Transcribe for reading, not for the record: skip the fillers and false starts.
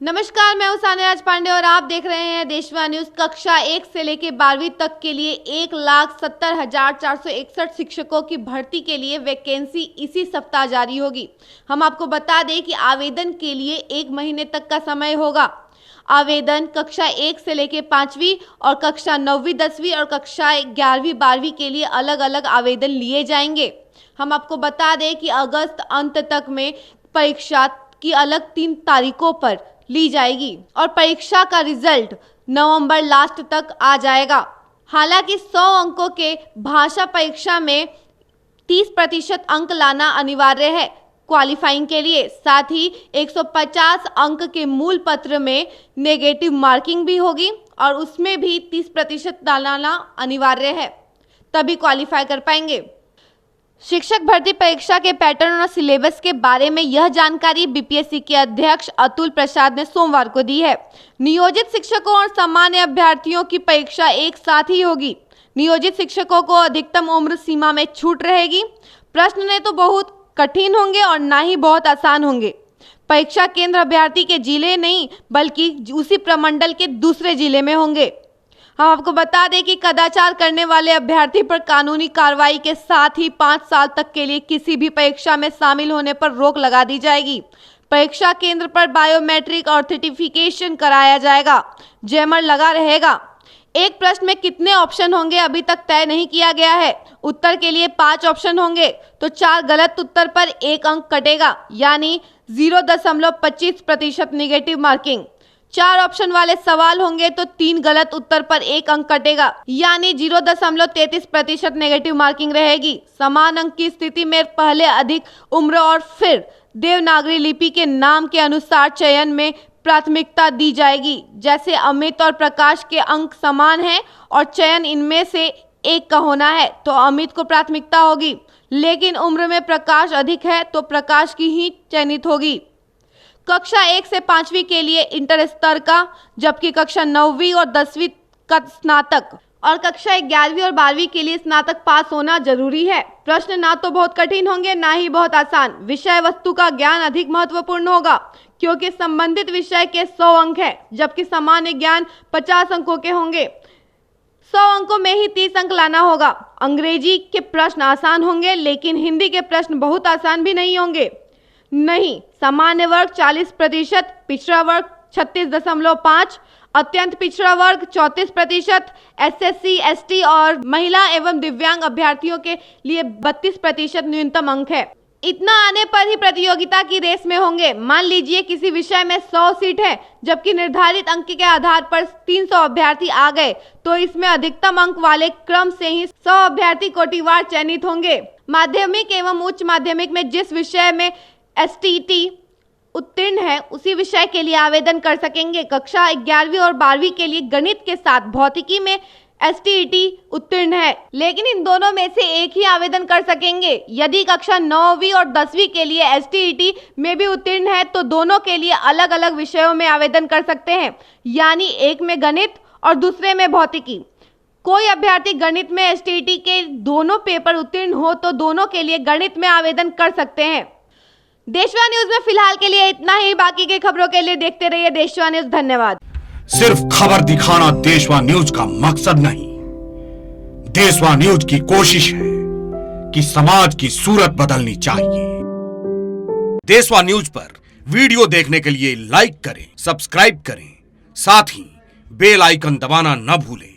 नमस्कार, मैं हूं सान्या पांडे और आप देख रहे हैं देशवा न्यूज। कक्षा 1 से लेकर 12वीं तक के लिए 1,70,461 शिक्षकों की भर्ती के लिए वैकेंसी इसी सप्ताह जारी होगी। हम आपको बता दें कि आवेदन के लिए 1 महीने तक का समय होगा। आवेदन कक्षा 1 से लेकर 5वीं और कक्षा 9वीं 10वीं और कक्षा 11वीं 12वीं के लिए अलग अलग आवेदन लिए जाएंगे। हम आपको बता दें कि अगस्त अंत तक में परीक्षा की अलग 3 तारीखों पर ली जाएगी और परीक्षा का रिजल्ट नवंबर लास्ट तक आ जाएगा। हालांकि 100 अंकों के भाषा परीक्षा में 30% अंक लाना अनिवार्य है क्वालिफाइंग के लिए। साथ ही 150 अंक के मूल पत्र में नेगेटिव मार्किंग भी होगी और उसमें भी 30% डालना अनिवार्य है, तभी क्वालिफाई कर पाएंगे। शिक्षक भर्ती परीक्षा के पैटर्न और सिलेबस के बारे में यह जानकारी बीपीएससी के अध्यक्ष अतुल प्रसाद ने सोमवार को दी है। नियोजित शिक्षकों और सामान्य अभ्यर्थियों की परीक्षा एक साथ ही होगी। नियोजित शिक्षकों को अधिकतम उम्र सीमा में छूट रहेगी। प्रश्न ने तो बहुत कठिन होंगे और ना ही बहुत आसान होंगे। परीक्षा केंद्र अभ्यर्थी के जिले नहीं बल्कि उसी प्रमंडल के दूसरे जिले में होंगे। हम आपको बता दें कि कदाचार करने वाले अभ्यर्थी पर कानूनी कार्रवाई के साथ ही 5 साल तक के लिए किसी भी परीक्षा में शामिल होने पर रोक लगा दी जाएगी। परीक्षा केंद्र पर बायोमेट्रिक ऑथेंटिफिकेशन कराया जाएगा। जैमर लगा रहेगा। एक प्रश्न में कितने ऑप्शन होंगे अभी तक तय नहीं किया गया है। उत्तर के लिए 5 ऑप्शन होंगे तो 4 गलत उत्तर पर 1 अंक कटेगा, यानी 0.25% नेगेटिव मार्किंग। 4 ऑप्शन वाले सवाल होंगे तो 3 गलत उत्तर पर 1 अंक कटेगा, यानी 0.33% नेगेटिव मार्किंग रहेगी। समान अंक की स्थिति में पहले अधिक उम्र और फिर देवनागरी लिपि के नाम के अनुसार चयन में प्राथमिकता दी जाएगी। जैसे अमित और प्रकाश के अंक समान हैं और चयन इनमें से एक का होना है तो अमित को प्राथमिकता होगी, लेकिन उम्र में प्रकाश अधिक है तो प्रकाश की ही चयनित होगी। कक्षा 1 से 5वीं के लिए इंटर स्तर का, जबकि कक्षा 9वीं और 10वीं का स्नातक और कक्षा 11वीं और 12वीं के लिए स्नातक पास होना जरूरी है। प्रश्न ना तो बहुत कठिन होंगे ना ही बहुत आसान। विषय वस्तु का ज्ञान अधिक महत्वपूर्ण होगा क्योंकि संबंधित विषय के 100 अंक है, जबकि सामान्य ज्ञान 50 अंकों के होंगे। 100 अंकों में ही 30 अंक लाना होगा। अंग्रेजी के प्रश्न आसान होंगे, लेकिन हिंदी के प्रश्न बहुत आसान भी नहीं होंगे। नहीं, सामान्य वर्ग 40%, पिछड़ा वर्ग 36.5%, अत्यंत पिछड़ा वर्ग 34%, एसएससी, एसटी और महिला एवं दिव्यांग अभ्यर्थियों के लिए 32% न्यूनतम अंक है। इतना आने पर ही प्रतियोगिता की रेस में होंगे। मान लीजिए किसी विषय में 100 सीट है, जबकि निर्धारित अंक के आधार पर 300 अभ्यर्थी आ गए तो इसमें अधिकतम अंक वाले क्रम से ही 100 अभ्यर्थी कोटिवार चयनित होंगे। माध्यमिक एवं उच्च माध्यमिक में जिस विषय में एसटीईटी उत्तीर्ण है उसी विषय के लिए आवेदन कर सकेंगे। कक्षा 11वीं और 12वीं के लिए गणित के साथ भौतिकी में एसटीईटी उत्तीर्ण है, लेकिन इन दोनों में से एक ही आवेदन कर सकेंगे। यदि कक्षा 9वीं और 10वीं के लिए एसटीईटी में भी उत्तीर्ण है तो दोनों के लिए अलग अलग विषयों में आवेदन कर सकते हैं, यानी एक में गणित और दूसरे में भौतिकी। कोई अभ्यर्थी गणित में एसटीईटी के दोनों पेपर उत्तीर्ण हो तो दोनों के लिए गणित में आवेदन कर सकते हैं। देशवा न्यूज में फिलहाल के लिए इतना ही। बाकी के खबरों के लिए देखते रहिए देशवा न्यूज। धन्यवाद। सिर्फ खबर दिखाना देशवा न्यूज का मकसद नहीं। देशवा न्यूज की कोशिश है कि समाज की सूरत बदलनी चाहिए। देशवा न्यूज पर वीडियो देखने के लिए लाइक करें, सब्सक्राइब करें, साथ ही बेल आइकन दबाना न भूलें।